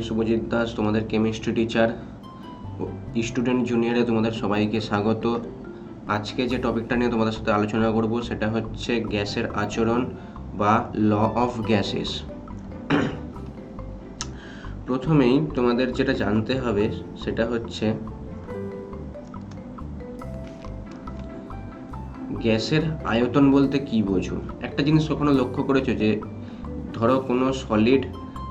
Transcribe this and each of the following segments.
শুভজিৎ দাস, তোমাদের chemistry teacher. Student জুনিয়রে তোমাদের সবাইকে স্বাগত। আজকে যে টপিকটা নিয়ে তোমাদের সাথে আলোচনা করব সেটা হচ্ছে গ্যাসের আচরণ বা ল অফ গ্যাসেস। প্রথমেই তোমাদের যেটা জানতে হবে সেটা হচ্ছে গ্যাসের আয়তন বলতে কি বোঝো। একটা জিনিস কখনো লক্ষ্য করেছো যে ধরো কোনো সলিড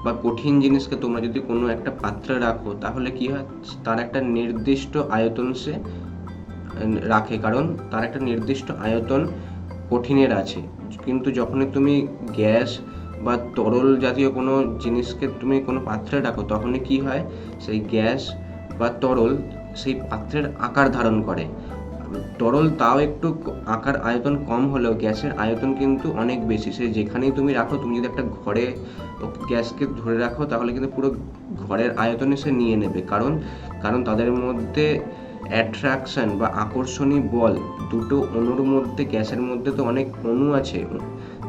বা কঠিন জিনিসকে তোমরা যদি কোনো একটা পাত্রে রাখো তাহলে কি হয়, তার একটা নির্দিষ্ট আয়তন সে রাখে, কারণ তার একটা নির্দিষ্ট আয়তন কঠিনের আছে। কিন্তু যখনই তুমি গ্যাস বা তরল জাতীয় কোনো জিনিসকে তুমি কোনো পাত্রে রাখো তখনই কি হয়, সেই গ্যাস বা তরল সেই পাত্রের আকার ধারণ করে। তরল তাও একটু আকার আয়তন কম হলেও গ্যাসের আয়তন কিন্তু অনেক বেশি। সে যেখানেই তুমি রাখো, তুমি যদি একটা ঘরে গ্যাসকে ধরে রাখো তাহলে কিন্তু পুরো ঘরের আয়তনে সে নিয়ে নেবে, কারণ তাদের মধ্যে অ্যাট্রাকশন বা আকর্ষণী বল, দুটো অণুর মধ্যে, গ্যাসের মধ্যে তো অনেক অণু আছে,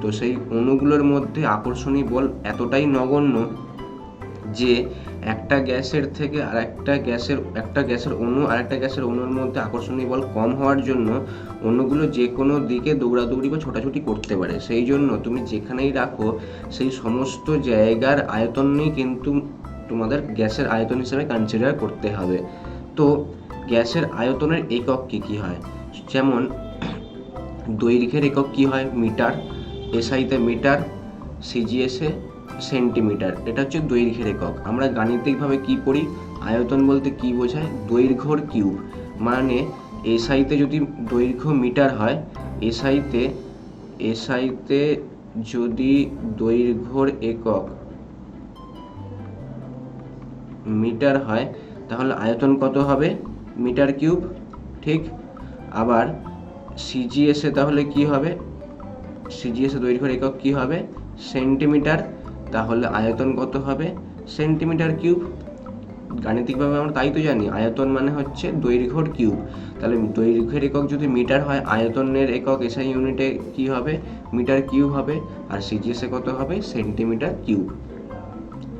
তো সেই অণুগুলোর মধ্যে আকর্ষণী বল এতটাই নগণ্য যে একটা গ্যাসের থেকে একটা গ্যাসের অণু আর একটা গ্যাসের অণুর মধ্যে আকর্ষণীয় বল কম হওয়ার জন্য অণুগুলো যে কোনো দিকে দৌড়াদৌড়ি বা ছোটাছুটি করতে পারে। সেই জন্য তুমি যেখানেই রাখো সেই সমস্ত জায়গার আয়তনই কিন্তু তোমাদের গ্যাসের আয়তন হিসেবে কনসিডার করতে হবে। তো গ্যাসের আয়তনের একক কী হয়, যেমন দৈর্ঘ্যের একক কী হয়, মিটার, এসআইতে মিটার, সিজিএসে সেন্টিমিটার। এটা হচ্ছে দৈর্ঘ্যের একক। আমরা গাণিতিকভাবে কি পড়ি, আয়তন বলতে কি বোঝায়, দৈর্ঘ্যর কিউব। মানে এসআইতে যদি দৈর্ঘ্য মিটার হয়, এসআইতে যদি দৈর্ঘ্যর একক মিটার হয় তাহলে আয়তন কত হবে, মিটার কিউব, ঠিক। আবার সিজিএসে তাহলে কি হবে, সিজিএসে দৈর্ঘ্যের একক কি হবে, সেন্টিমিটার, তাহলে আয়তন কত হবে, সেন্টিমিটার কিউব। গাণিতিকভাবে আমরা তাই তো জানি, আয়তন মানে হচ্ছে দৈর্ঘ্যর কিউব। তাহলে দৈর্ঘ্যের একক যদি মিটার হয়, আয়তনের একক এসআই ইউনিটে কি হবে, মিটার কিউব হবে, আর সিজিএসে কত হবে, সেন্টিমিটার কিউব।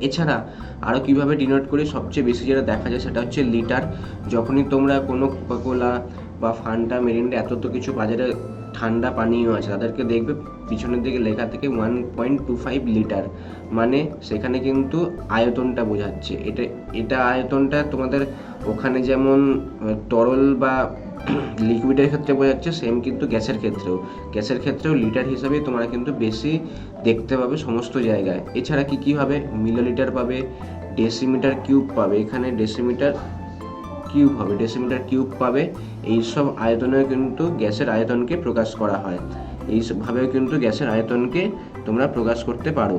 এছাড়া আরও কীভাবে ডিনোট করি, সবচেয়ে বেশি যেটা দেখা যায় সেটা হচ্ছে লিটার। যখনই তোমরা কোনো কোকাকোলা বা ফান্টা, মেরিন্ডা, এত তো কিছু বাজারে ঠান্ডা পানীয় আছে, তাদেরকে দেখবে পিছনের দিকে লেখা থেকে 1.25 লিটার, মানে সেখানে কিন্তু আয়তনটা বোঝাচ্ছে। এটা আয়তনটা তোমাদের ওখানে যেমন তরল বা লিকুইডের ক্ষেত্রে বোঝাচ্ছে, সেম কিন্তু গ্যাসের ক্ষেত্রেও লিটার হিসাবে তোমরা কিন্তু বেশি দেখতে পাবে সমস্ত জায়গায়। এছাড়া কি হবে, মিলিলিটার পাবে, ডেসিমিটার কিউব পাবে, এখানে ডেসিমিটার কিউব পাবে। এইসব আয়তনে কিন্তু গ্যাসের আয়তনকে প্রকাশ করা হয়। এইসবভাবেও কিন্তু গ্যাসের আয়তনকে তোমরা প্রকাশ করতে পারো।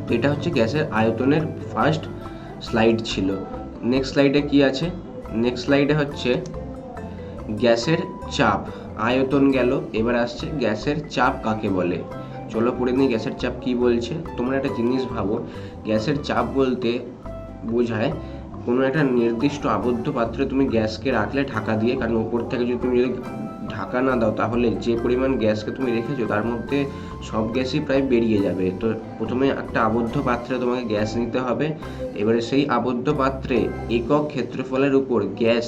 তো এটা হচ্ছে গ্যাসের আয়তনের ফার্স্ট স্লাইড ছিল। নেক্সট স্লাইডে কি আছে, নেক্সট স্লাইডে হচ্ছে গ্যাসের চাপ। আয়তন গেল, এবার আসছে গ্যাসের চাপ কাকে বলে। চলো পড়ে নিই গ্যাসের চাপ কি বলছে। তোমরা একটা জিনিস ভাবো, গ্যাসের চাপ বলতে বোঝায় কোনো একটা নির্দিষ্ট আবদ্ধ পাত্রে তুমি গ্যাসকে রাখলে ঢাকা দিয়ে, কারণ উপর থেকে তুমি যদি ঢাকা না দাও তাহলে যে পরিমাণ গ্যাসকে তুমি রেখেছো তার মধ্যে সব গ্যাসই প্রায় বেরিয়ে যাবে। তো প্রথমে একটা আবদ্ধ পাত্রে তোমাকে গ্যাস নিতে হবে, এবারে সেই আবদ্ধ পাত্রে একক ক্ষেত্রফলের উপর গ্যাস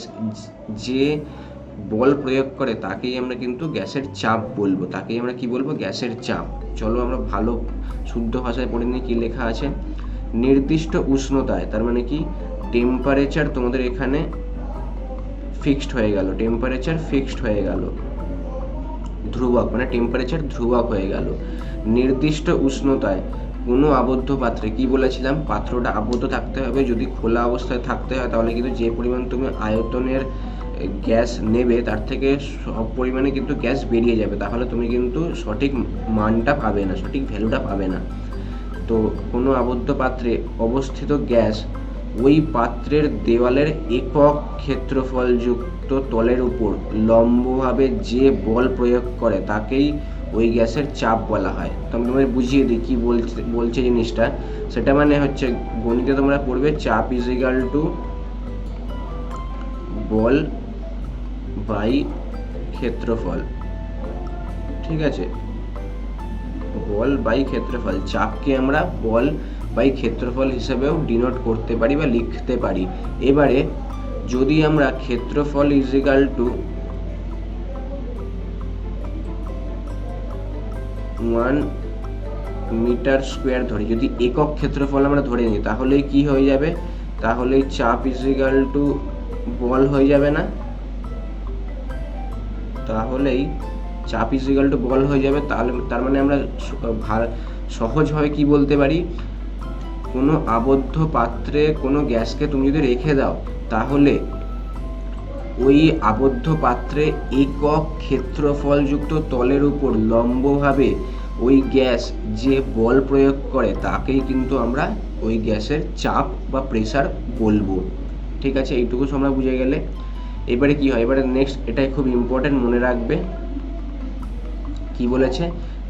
যে বল প্রয়োগ করে তাকেই আমরা কিন্তু গ্যাসের চাপ বলবো, তাকেই আমরা কি বলবো, গ্যাসের চাপ। চলো আমরা ভালো শুদ্ধ ভাষায় পড়ে নিই কি লেখা আছে। নির্দিষ্ট উষ্ণতায়, তার মানে কি টেম্পারেচার তোমাদের এখানে ফিক্সড হয়ে গেল, ধ্রুবক, মানে টেম্পারেচার ধ্রুবক হয়ে গেল। নির্দিষ্ট উষ্ণতায় কোনো আবদ্ধ পাত্রে, কি বলেছিলাম, পাত্রটা আবদ্ধ থাকতে হবে। যদি খোলা অবস্থায় থাকতে হয় তাহলে কিন্তু যে পরিমাণ তুমি আয়তনের গ্যাস নেবে তার থেকে সব পরিমাণে কিন্তু গ্যাস বেরিয়ে যাবে, তাহলে তুমি কিন্তু সঠিক মানটা পাবে না, সঠিক ভ্যালুটা পাবে না। তো কোনো আবদ্ধ পাত্রে অবস্থিত গ্যাস ওই পাত্রের দেওয়ালের একক ক্ষেত্রফলযুক্ত তলের উপর লম্বভাবে যে বল প্রয়োগ করে তাকেই ওই গ্যাসের চাপ বলা হয়। তো আমি তোমাদের বুঝিয়ে দিই কী বলছে জিনিসটা। সেটা মানে হচ্ছে, গণিতে তোমরা পড়বে চাপ ইজিক্যাল টু বল বাই ক্ষেত্রফল, ঠিক আছে। বল বাই ক্ষেত্রফল, চাপকে আমরা বল বাই ক্ষেত্রফল হিসেবেও ডিনোট করতে পারি বা লিখতে পারি। এবারে যদি আমরা ক্ষেত্রফল is equal to 1 metre square ধরি, যদি একক ক্ষেত্রফল আমরা ধরে নিই, তাহলে কি হয়ে যাবে, তাহলে চাপ ইজ ইকাল টু বল হয়ে যাবে না, তাহলেই চাপ ইজ ইকাল টু বল হয়ে যাবে। তাহলে তার মানে আমরা সহজভাবে কি বলতে পারি, কোনো আবদ্ধ পাত্রে কোনো গ্যাসকে তুমি যদি রেখে দাও, তাহলে ওই আবদ্ধ পাত্রে একক ক্ষেত্রফলযুক্ত তলের উপর লম্বভাবে ওই গ্যাস যে বল প্রয়োগ করে তাকেই কিন্তু আমরা ওই গ্যাসের চাপ বা প্রেসার বলবো। ঠিক আছে, এইটুকু আমরা বুঝে গেলে এবারে কি হয়, এবারে নেক্সট, এটাই খুব ইম্পর্টেন্ট, মনে রাখবে কি বলেছে,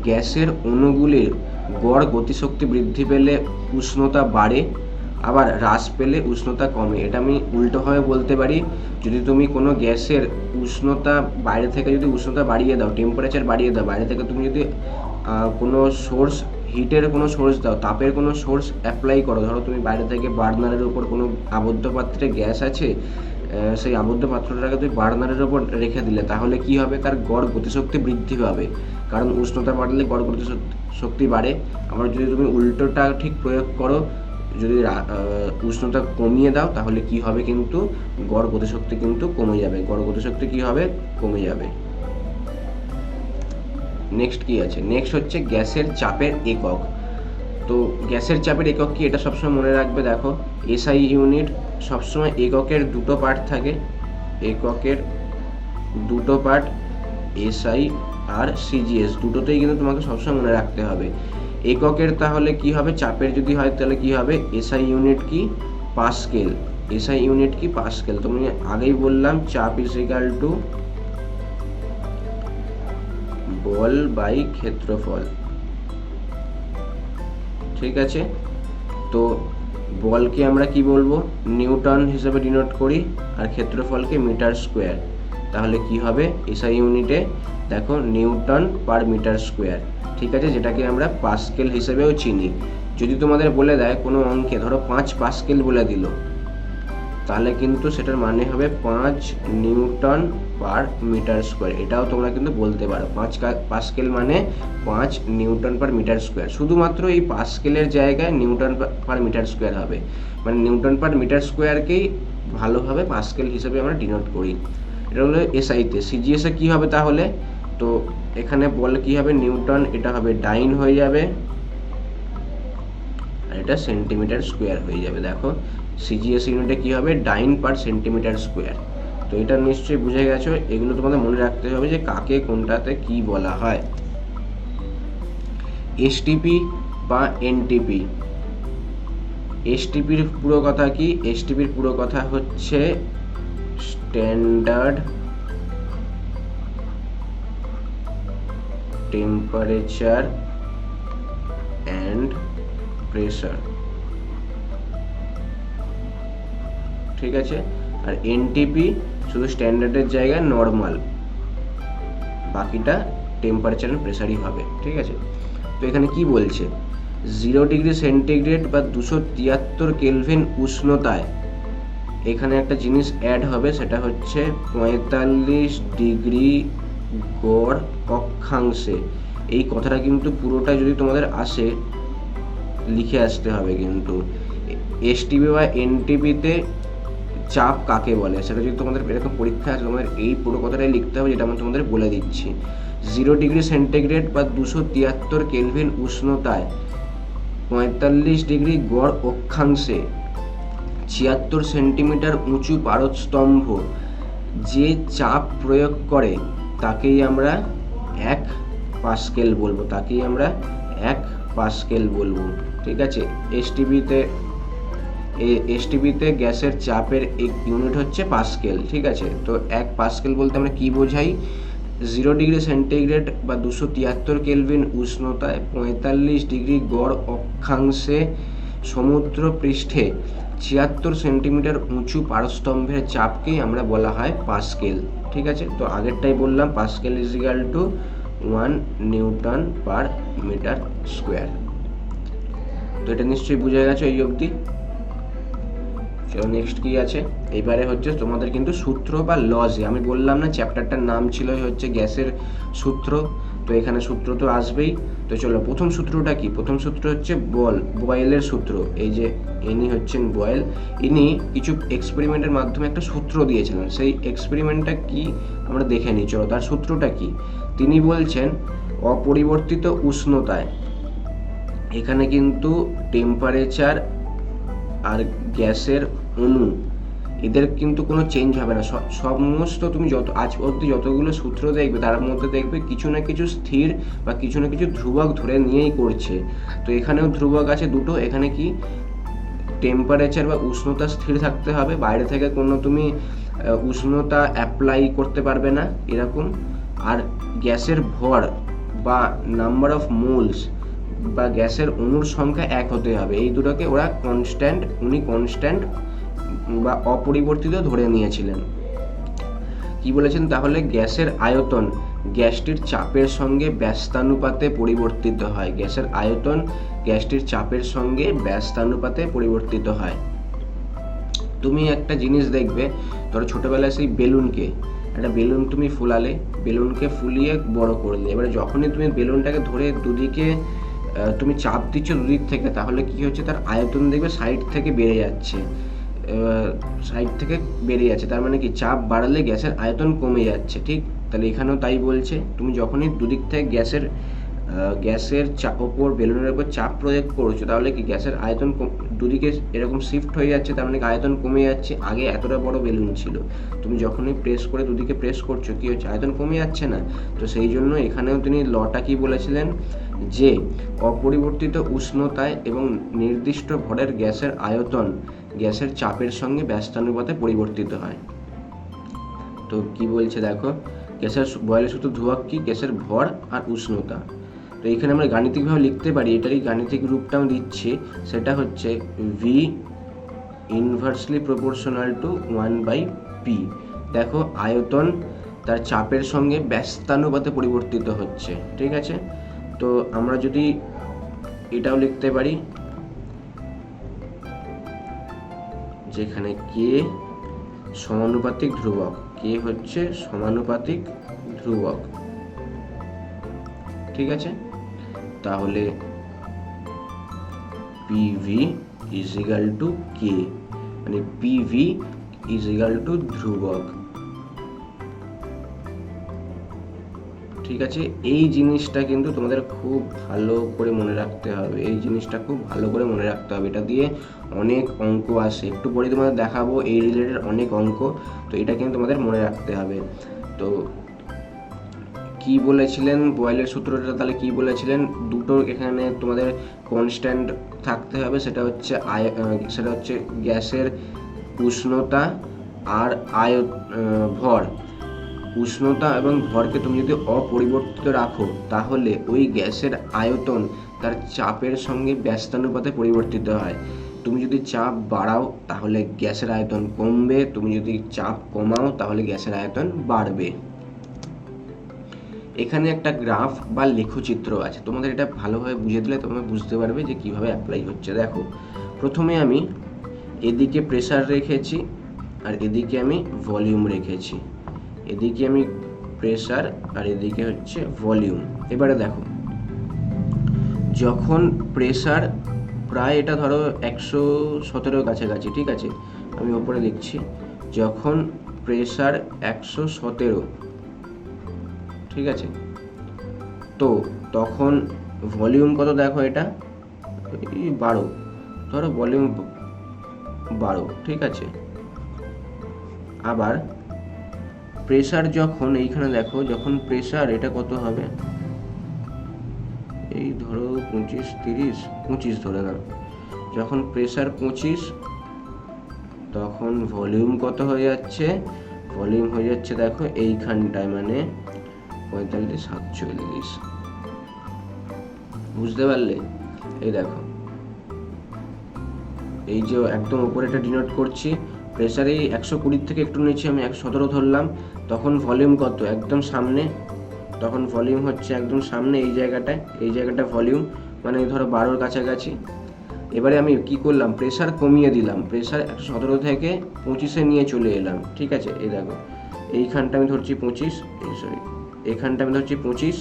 গ্যাসের অণুগুলির গড় গতিশক্তি বৃদ্ধি পেলে উষ্ণতা বাড়ে, আবার হ্রাস পেলে উষ্ণতা কমে। এটা আমি উল্টোভাবে বলতে পারি, যদি তুমি কোনো গ্যাসের উষ্ণতা বাইরে থেকে যদি উষ্ণতা বাড়িয়ে দাও, টেম্পারেচার বাড়িয়ে দাও, বাইরে থেকে তুমি যদি কোনো সোর্স, হিটের কোনো সোর্স দাও, তাপের কোনো সোর্স অ্যাপ্লাই করো, ধরো তুমি বাইরে থেকে বার্নারের উপর কোনো আবদ্ধ পাত্রে গ্যাস আছে, সেই আবদ্ধ পাত্রটাকে তুমি বার্নারের ওপর রেখে দিলে, তাহলে কি হবে, তার গড় গতিশক্তি বৃদ্ধি পাবে, কারণ উষ্ণতা বাড়লে গড় গতিশক্তি বাড়ে। আবার যদি তুমি উল্টোটা ঠিক প্রয়োগ করো, যদি উষ্ণতা কমিয়ে দাও, তাহলে কি হবে, কিন্তু গড় গতিশক্তি কিন্তু কমে যাবে, গড় গতিশক্তি কি হবে, কমে যাবে। নেক্সট কি আছে, নেক্সট হচ্ছে গ্যাসের চাপের একক। তো গ্যাসের চাপের একক কি, এটা সবসময় মনে রাখবে, দেখো এসআই ইউনিট সবসময় এককের দুটো পার্ট থাকে, এককের দুটো পার্ট এসআই আর সিজিএস, দুটোতেই কিন্তু তোমাকে সবসময় মনে রাখতে হবে। এককের তাহলে কি হবে, চাপের যদি হয় তাহলে কি হবে, এসআই ইউনিট কি, পাস্কেল, এসআই ইউনিট কি, পাস্কেল। তুমি আগেই বললাম চাপ ইজ ইকুয়াল টু বল বাই ক্ষেত্রফল। ঠিক আছে, তো বলকে আমরা কি বলবো, নিউটন হিসেবে ডিনোট করি, আর ক্ষেত্রফলকে মিটার স্কোয়ার। তাহলে কি হবে, এসআই ইউনিটে দেখো নিউটন পার মিটার স্কোয়ার। ঠিক আছে, যেটাকে আমরা পাস্কেল হিসেবেও চিনি। যদি তোমাদের বলে দেয় কোনো অঙ্কে, ধরো 5 পাস্কেল বলে দিল, তাহলে কিন্তু সেটার মানে হবে 5 নিউটন পার মিটার স্কোয়ার। এটাও তোমরা কিন্তু বলতে পারো, 5 পাস্কেল মানে 5 নিউটন পার মিটার স্কোয়ার। শুধুমাত্র এই পাস্কেলের জায়গায় নিউটন পার মিটার স্কোয়ার হবে, মানে নিউটন পার মিটার স্কোয়ারকেই ভালোভাবে পাস্কেল হিসেবে আমরা ডিনোট করি। এটা হলো এসআইতে। সিজিএসে কী হবে তাহলে, তো এখানে বল কী হবে, নিউটন, এটা হবে ডাইন হয়ে যাবে, আর এটা সেন্টিমিটার স্কোয়ার হয়ে যাবে। দেখো সিজিএস ইউনিটে কী হবে, ডাইন পার সেন্টিমিটার স্কোয়ার। তো এটা নিশ্চয়ই বুঝে গেছো, এগুলো তোমাদের মনে রাখতে হবে যে কাকে কোনটাতে কি বলা হয়। এসটিপি বা এনটিপি, এসটিপির পুরো কথা কি, এসটিপির পুরো কথা হচ্ছে স্ট্যান্ডার্ড টেম্পারেচার অ্যান্ড প্রেসার। ঠিক আছে, আর এনটিপি শুধু স্ট্যান্ডার্ডের জায়গায় নর্মাল, বাকিটা টেম্পারেচার অ্যান্ড প্রেসারই হবে। ঠিক আছে, তো এখানে কি বলছে, 0 ডিগ্রি সেন্টিগ্রেড বা 273 কেলভিন উষ্ণতায় এখানে একটা জিনিস অ্যাড হবে, সেটা হচ্ছে 45 ডিগ্রি গড় অক্ষাংশে। এই কথাটা কিন্তু পুরোটা যদি তোমাদের আসে লিখে আসতে হবে, কিন্তু এসটিপি বা এনটিপিতে চাপ কাকে বলে সেটা যদি তোমাদের এরকম পরীক্ষা আছে, তোমাদের এই পুরো কথাটাই লিখতে হবে, যেটা আমি তোমাদের বলে দিচ্ছি। 0 ডিগ্রি সেন্টিগ্রেড বা 273 কেলভিন উষ্ণতায় 45 ডিগ্রি গড় অক্ষাংশে 76 সেন্টিমিটার উঁচু পারদস্তম্ভ যে চাপ প্রয়োগ করে তাকেই আমরা 1 পাস্কেল বলবো, তাকেই আমরা 1 পাস্কেল বলবো। ঠিক আছে, এসটিপিতে গ্যাসের চাপের ইউনিট হচ্ছে পাস্কেল। ঠিক আছে, তো 1 পাস্কেল বলতে আমরা কি বোঝাই, 0 ডিগ্রি সেন্টিগ্রেড বা 273 কেলভিন উষ্ণতায় 45 ডিগ্রি গড় অক্ষাংশে সমুদ্র পৃষ্ঠে 76 সেন্টিমিটার উঁচু পারস্তম্ভের চাপকেই আমরা বলা হয় পাস্কেল। ঠিক আছে, তো আগেরটাই বললাম, pascal is equal to 1 newton per metre square. তো এটা নিশ্চয়ই বুঝে গেছো এই অবধি। চলো নেক্সট কি আছে, এবারে হচ্ছে তোমাদের কিন্তু সূত্র বা লজে, আমি বললাম না চ্যাপ্টারটার নাম ছিল হচ্ছে গ্যাসের সূত্র, তো এখানে সূত্র তো আসবেই। তো চলো প্রথম সূত্রটা কি, প্রথম সূত্র হচ্ছে বয়েলের সূত্র। এই যে ইনি হচ্ছেন বয়েল, ইনি কিছু এক্সপেরিমেন্টের মাধ্যমে একটা সূত্র দিয়েছিলেন, সেই এক্সপেরিমেন্টটা কি আমরা দেখে নিই। চলো তার সূত্রটা কি, তিনি বলছেন অপরিবর্তিত উষ্ণতায়, এখানে কিন্তু টেম্পারেচার আর গ্যাসের অণু এদের কিন্তু কোনো চেঞ্জ হবে না। সমস্ত তুমি যত আজ অবধি যতগুলো সূত্র দেখবে তার মধ্যে দেখবে কিছু না কিছু স্থির বা কিছু না কিছু ধ্রুবক ধরে নিয়েই করছে। তো এখানেও ধ্রুবক আছে দুটো, এখানে কি টেম্পারেচার বা উষ্ণতা স্থির থাকতে হবে, বাইরে থেকে কোনো তুমি উষ্ণতা অ্যাপ্লাই করতে পারবে না এরকম। আর গ্যাসের ভর বা নাম্বার অফ মোলস বা গ্যাসের অণুর সংখ্যা এক হতে হবে, এই দুটোকে ওরা কনস্ট্যান্ট, উনি কনস্ট্যান্ট বা অপরিবর্তিত ধরে নিয়েছিলেন। কি বলেছেন তাহলে, গ্যাসের আয়তন গ্যাসটির চাপের সঙ্গে ব্যস্তানুপাতে পরিবর্তিত হয়, গ্যাসের আয়তন গ্যাসটির চাপের সঙ্গে ব্যস্তানুপাতে পরিবর্তিত হয়। তুমি একটা জিনিস দেখবে, ধরো ছোটবেলায় সেই বেলুনকে, একটা বেলুন তুমি ফুলালে, বেলুনকে ফুলিয়ে বড় করলে, এবারে যখনই তুমি বেলুনটাকে ধরে দুদিকে তুমি চাপ দিচ্ছ দুদিক থেকে, তাহলে কি হচ্ছে, তার আয়তন দেখবে সাইড থেকে বেড়ে যাচ্ছে, তার মানে কি চাপ বাড়ালে গ্যাসের আয়তন কমে যাচ্ছে, ঠিক। তাহলে এখানেও তাই বলছে, তুমি যখনই দুদিক থেকে গ্যাসের ওপর বেলুনের উপর চাপ প্রয়োগ করছো, তাহলে কি গ্যাসের আয়তন দুদিকে এরকম শিফট হয়ে যাচ্ছে, তার মানে আয়তন কমে যাচ্ছে। আগে এতটা বড় বেলুন ছিল, তুমি যখনই প্রেস করে দুদিকে প্রেস করছো, কি হচ্ছে, আয়তন কমে যাচ্ছে না। তো সেই জন্য এখানেও তিনি লটা কি বলেছিলেন, যে অপরিবর্তিত উষ্ণতায় এবং নির্দিষ্ট ভরের গ্যাসের আয়তন গ্যাসের চাপের সঙ্গে ব্যস্তানুপাতে পরিবর্তিত হয়। তো কি বলছে দেখো, গ্যাসের বয়েলের সূত্র ধ্রুবক কি, গ্যাসের ভর আর উষ্ণতা। তো এখানে আমরা গাণিতিকভাবে লিখতে পারি, এটারই গাণিতিক রূপটা আমি দিচ্ছি, সেটা হচ্ছে V inversely proportional to 1/p। দেখো আয়তন তার চাপের সঙ্গে ব্যস্তানুপাতে পরিবর্তিত হচ্ছে, ঠিক আছে। তো আমরা যদি এটাও লিখতে পারি, যেখানে কে সমানুপাতিক ধ্রুবক, কে হচ্ছে সমানুপাতিক ধ্রুবক, ঠিক আছে। তাহলে পিভি ইজ ইকাল টু কে, মানে পিভি ইজ ইকাল টু ধ্রুবক, ঠিক আছে। এই জিনিসটা কিন্তু তোমাদের খুব ভালো করে মনে রাখতে হবে, এই জিনিসটা খুব ভালো করে মনে রাখতে হবে, এটা দিয়ে অনেক অঙ্ক আসে, একটু পরে তোমাদের দেখাবো এই রিলেটেড অনেক অঙ্ক, তো এটা কিন্তু তোমাদের মনে রাখতে হবে। তো কি বলেছিলেন বয়েলের সূত্রটা, তাহলে কি বলেছিলেন, দুটো এখানে তোমাদের কনস্ট্যান্ট থাকতে হবে, সেটা হচ্ছে গ্যাসের উষ্ণতা আর ভর। উষ্ণতা এবং ভরকে তুমি যদি অপরিবর্তিত রাখো, তাহলে ওই গ্যাসের আয়তন তার চাপের সঙ্গে ব্যস্তানুপাতে পরিবর্তিত হয়। তুমি যদি চাপ বাড়াও তাহলে গ্যাসের আয়তন কমবে, তুমি যদি চাপ কমাও তাহলে গ্যাসের আয়তন বাড়বে। এখানে একটা গ্রাফ বা লেখচিত্র আছে, তোমাদের এটা ভালোভাবে বুঝে দিলে তোমরা বুঝতে পারবে যে কিভাবে অ্যাপ্লাই হচ্ছে। দেখো, প্রথমে আমি এদিকে প্রেসার রেখেছি আর এদিকে আমি ভলিউম রেখেছি, এদিকে আমি প্রেসার আর এদিকে হচ্ছে ভলিউম। এবারে দেখো, যখন প্রেসার প্রায় এটা ধরো 117 কাছাকাছি, ঠিক আছে, আমি ওপরে লিখছি, যখন প্রেসার 117, ঠিক আছে, তো তখন ভলিউম কত দেখো, এটা 12, ধরো ভলিউম 12, ঠিক আছে। আবার প্রেসার যখন এইখানে দেখো, যখন প্রেসার এটা কত হবে, এই ধরো 25, 30, 25 ধরে নাও, যখন প্রেসার 25, তখন ভলিউম কত হয়ে যাচ্ছে, ভলিউম হয়ে যাচ্ছে দেখো এইখানটায়, মানে 45, 47, বুঝতে পারলে। এই দেখো, এই যে একদম উপরে এটা ডিনোট করছি, প্রেসারে 120 থেকে একটু নিচে আমি 117 ধরলাম, তখন ভলিউম কত, একদম সামনে তখন ভলিউম হচ্ছে একদম সামনে এই জায়গাটা ভলিউম, মানে ধরো 12-র কাছাকাছি। এবারে আমি কি করলাম, প্রেসার কমিয়ে দিলাম, প্রেসার 17 থেকে 25-এ নিয়ে চলে এলাম। ঠিক আছে, এই দেখো এইখানটা আমি ধরছি 25, এখানটা আমি ধরছি 25।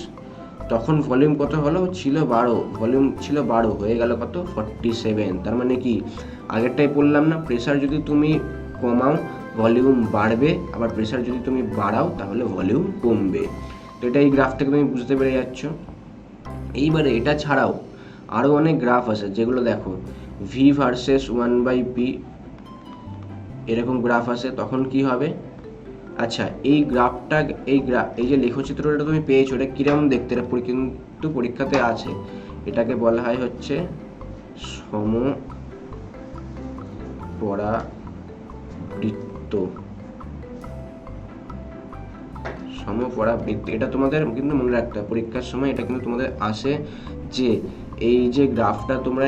তখন ভলিউম কত হলো, ছিল 12, ভলিউম ছিল 12, হয়ে গেল কত 47। তার মানে কি, আগেরটাই বললাম না, প্রেসার যদি তুমি কমাও ভলিউম বাড়বে, আবার প্রেসার যদি তুমি বাড়াও তাহলে ভলিউম কমবে। তো এটা এই গ্রাফ থেকে তুমি বুঝতে পেরে যাচ্ছ। এইবারে এটা ছাড়াও আরও অনেক গ্রাফ আছে, যেগুলো দেখো ভি ভার্সেস 1/p এরকম গ্রাফ আছে। তখন কি হবে, আচ্ছা এই গ্রাফটা, এই যে লেখচিত্রটা তুমি পেয়েছো, এটা কিরকম দেখতে, এটা কিন্তু পরীক্ষাতে আছে। এটাকে বলা হয় হচ্ছে সমপরাবৃত্ত। এটা তোমাদের কিন্তু মনে রাখতে হবে, পরীক্ষার সময় এটা কিন্তু তোমাদের আসে, যে এই যে গ্রাফটা তোমরা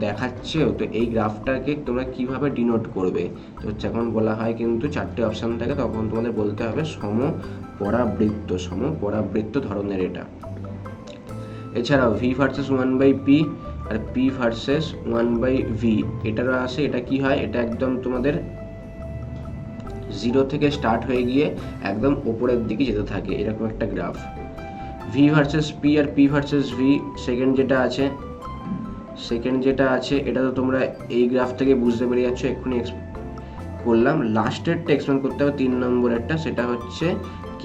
দেখাচ্ছ, তো এই গ্রাফটাকে তোমরা কিভাবে ডিনোট করবে। তো যখন বলা হয় কিন্তু 4টে অপশান থাকে, তখন তোমাদের বলতে হবে সমপরাবৃত্ত ধরনের এটা। এছাড়াও ভি ভার্সেস 1/p আর পি ভার্সেস 1/v এটারও আসে। এটা কি হয়, এটা একদম তোমাদের 0 থেকে স্টার্ট হয়ে গিয়ে একদম ওপরের দিকে যেতে থাকে, এরকম একটা graph. V versus P R P versus V second যেটা আছে এটা তো তোমরা এই গ্রাফ থেকে বুঝতে পেরে যাচ্ছ, এক্ষুনি করলাম। লাস্টেরটা এক্সপ্লেন করতে হবে, 3 নম্বরেরটা, সেটা হচ্ছে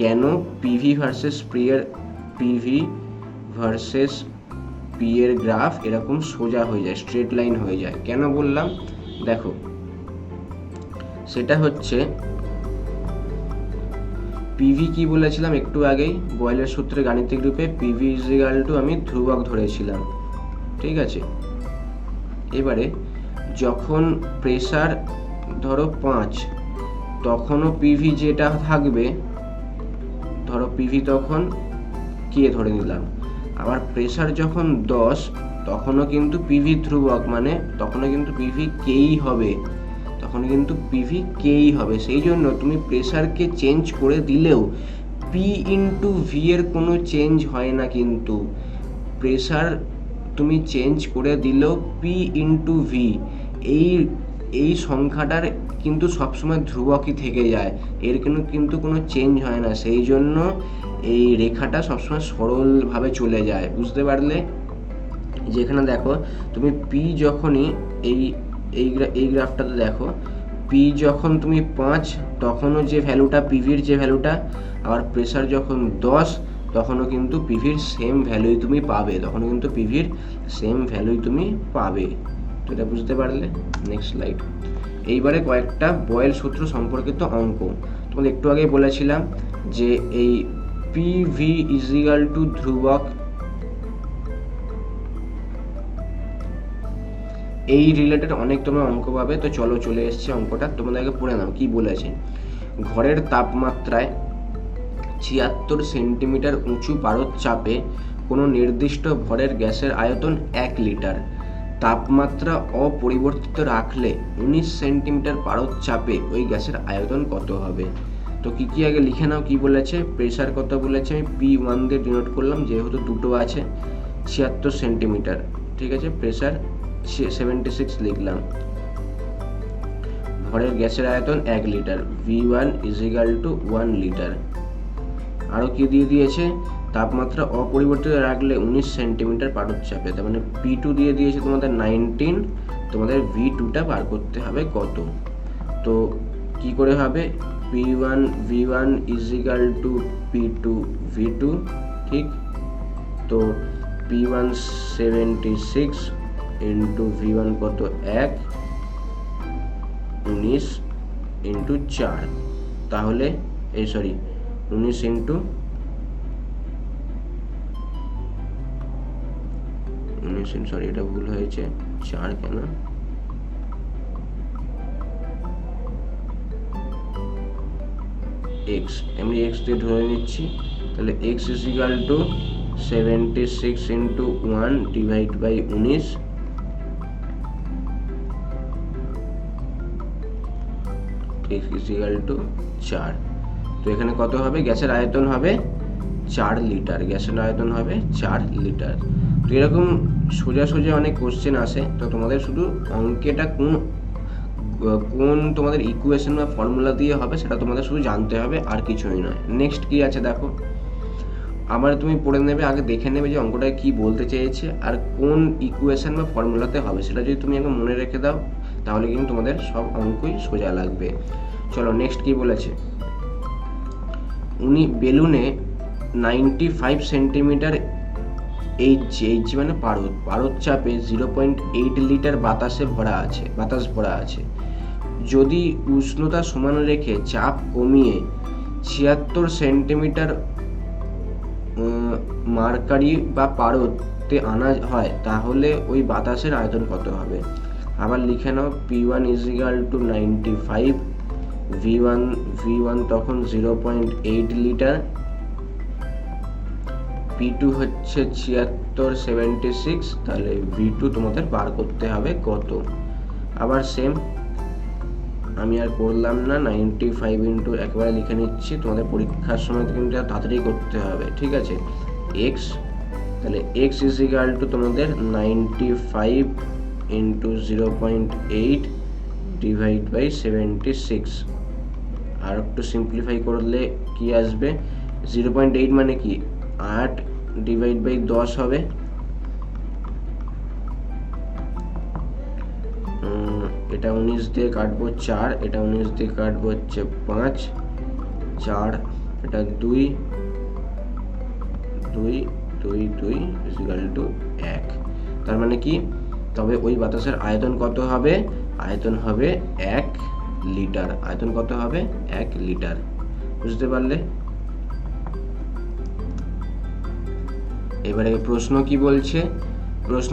কেন পিভি ভার্সেস পি এর গ্রাফ এরকম সোজা হয়ে যায়, স্ট্রেট লাইন হয়ে যায়। কেন বললাম দেখো, সেটা হচ্ছে পিভি কি বলেছিলাম একটু আগেই, বয়েলের সূত্রে গাণিতিক রূপে পিভি ইজিক্যাল টু আমি ধ্রুবক ধরেছিলাম। ঠিক আছে, এবারে যখন প্রেসার ধরো 5, তখনও পিভি যেটা থাকবে, ধরো পিভি তখন কে ধরে নিলাম। আবার প্রেসার যখন 10, তখনও কিন্তু পিভি ধ্রুবক, মানে তখনও কিন্তু পিভি কেই হবে, সেই জন্য তুমি প্রেসারকে চেঞ্জ করে দিলেও পি ইন্টু ভি এর কোনো চেঞ্জ হয় না। কিন্তু প্রেসার তুমি চেঞ্জ করে দিলেও পি ইন্টু ভি এই সংখ্যাটার কিন্তু সবসময় ধ্রুবকই থেকে যায়, এর কিন্তু কোনো চেঞ্জ হয় না। সেই জন্য এই রেখাটা সবসময় সরলভাবে চলে যায়, বুঝতে পারলে। যেখানে দেখো তুমি পি যখনই এই গ্রাফটাতে দেখো, পি যখন তুমি 5, তখনও যে ভ্যালুটা পিভির যে ভ্যালুটা, আবার প্রেসার যখন 10, তখনও কিন্তু পিভির সেম ভ্যালুই তুমি পাবে। তো এটা বুঝতে পারলে। Next slide. এইবারে কয়েকটা বয়েল সূত্র সম্পর্কিত অঙ্ক। তোমাদের একটু আগেই বলেছিলাম যে এই পিভি ইজিক্যাল টু ধ্রুবক, এই রিলেটেড অনেক তোমরা অঙ্ক পাবে। তো চলো, চলে এসছে অঙ্কটা, তোমাদেরকে পড়ে নাও কি বলেছে। ঘরের তাপমাত্রায় 76 সেন্টিমিটার উঁচু পারদ চাপে কোনো নির্দিষ্ট ভরের গ্যাসের আয়তন 1 লিটার। তাপমাত্রা অপরিবর্তিত রাখলে 19 সেন্টিমিটার পারদ চাপে ওই গ্যাসের আয়তন কত হবে। তো কি আগে লিখে নাও। কি বলেছে, প্রেসার কত বলেছে, আমি P1 দিয়ে ডিনোট করলাম, যেহেতু দুটো আছে। 76 সেন্টিমিটার, ঠিক আছে, প্রেসার 76 লিখলাম। ভরের গ্যাসের আয়তন 1 litre, V1 is equal two 1 litre. আরও কি দিয়ে দিয়েছে, তাপমাত্রা অপরিবর্তিত রাখলে 19 সেন্টিমিটার পারদ চাপে, তার মানে P2 দিয়ে দিয়েছে তোমাদের 19, তোমাদের V2টা বার করতে হবে কত। তো কি করে হবে, V1 is equal two P2 V2, ঠিক। তো P1 76 ইন্টু V1 কত 1, 19 ইন্টু 4, তাহলে 19 ইন্টু 19, এটা ভুল হয়েছে, 4 কেন, x, আমি x দিয়ে ধরে নিচ্ছি। তাহলে x is equal to 76 into 1 divide by 19, x is equal to 4। তো এখানে কত হবে, গ্যাসের আয়তন হবে 4 লিটার, গ্যাসের আয়তন হবে 4 লিটার। তো এরকম সোজা সোজা অনেক কোশ্চেন আসে, তো তোমাদের শুধু অঙ্কেটা কোন তোমাদের ইকুয়েশন বা ফর্মুলা দিয়ে হবে সেটা তোমাদের শুধু জানতে হবে, আর কিছুই নয়। নেক্সট কি আছে দেখো, আবার তুমি পড়ে নেবে, আগে দেখে নেবে যে অঙ্কটা কি বলতে চেয়েছে আর কোন ইকুয়েশন বা ফর্মুলাতে হবে। সেটা যদি তুমি আগে মনে রেখে দাও তাহলে কিন্তু তোমাদের সব অঙ্কই সোজা লাগবে। চলো নেক্সট কি বলেছে, উনি বেলুনে 95 সেন্টিমিটার এইচ মানে পারদ চাপে 0.8 লিটার বাতাস ভরা আছে। যদি উষ্ণতা সমান রেখে চাপ কমিয়ে 76 সেন্টিমিটার মার্কারি বা পারদে আনা হয় তাহলে ওই বাতাসের আয়তন কত হবে। আবার লিখে নাও, P1 = 95, V1 তখন 0.8 লিটার, P2 হচ্ছে 76, তাহলে V2 তোমাদের বার করতে হবে কত। আবার সেম, আমি আর করলাম না, 95 ইন্টু একবারে লিখে নিচ্ছি, তোমাদের পরীক্ষার সময় কিন্তু তাড়াতাড়ি করতে হবে, ঠিক আছে। x, তাহলে x = তোমাদের 95 ইন্টু 0.8 ডিভাইড বাই 76। আর একটু সিম্পলিফাই করলে কি আসবে, 0.8 মানে কি 8 ডিভাইড বাই 10 হবে, এটা 19 দিয়ে কাটবো 4, এটা 19 দিয়ে কাটবো হচ্ছে 5, 4, এটা 2 = 1। তার মানে কি, তবে ওই বাতাসের আয়তন কত হবে, আয়তন হবে 1 লিটার। আয়তন কত হবে, 1 লিটার। বুঝতে পারলে? এবারে প্রশ্ন কি বলছে, প্রশ্ন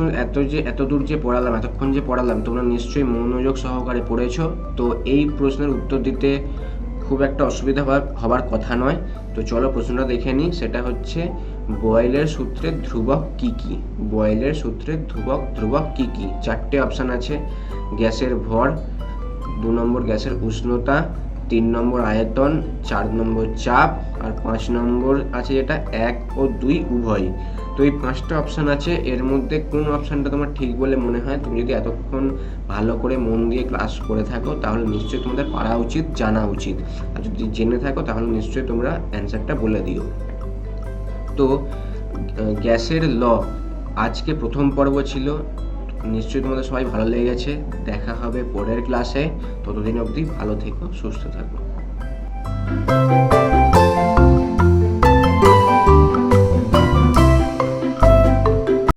এতদূর যে পড়ালাম, এতক্ষণ যে পড়ালাম, তোমরা নিশ্চয়ই মনোযোগ সহকারে পড়েছো। তো এই প্রশ্নের উত্তর দিতে খুব একটা অসুবিধা হবার কথা নয়। তো চলো প্রশ্নটা দেখে নিই। সেটা হচ্ছে, বয়েলের সূত্রের ধ্রুবক কি কি। বয়েলের সূত্রের ধ্রুবক কি কি? 4টে অপশান আছে। গ্যাসের ভর, 2 নম্বর গ্যাসের উষ্ণতা, 3 নম্বর আয়তন, 4 নম্বর চাপ, আর 5 নম্বর আছে যেটা 1 ও 2 উভয়। তো এই 5টা অপশান আছে, এর মধ্যে কোন অপশানটা তোমার ঠিক বলে মনে হয়? তুমি যদি এতক্ষণ ভালো করে মন দিয়ে ক্লাস করে থাকো তাহলে নিশ্চয়ই তোমাদের পারা উচিত, জানা উচিত। আর যদি জেনে থাকো তাহলে নিশ্চয়ই তোমরা অ্যান্সারটা বলে দিও। তো গ্যাসের ল আজকে প্রথম পর্ব ছিল, নিশ্চয়ই তোমাদের সবাই ভালো লেগেছে। দেখা হবে পরের ক্লাসে, ততদিন অবধি ভালো থেকো, সুস্থ থাকো।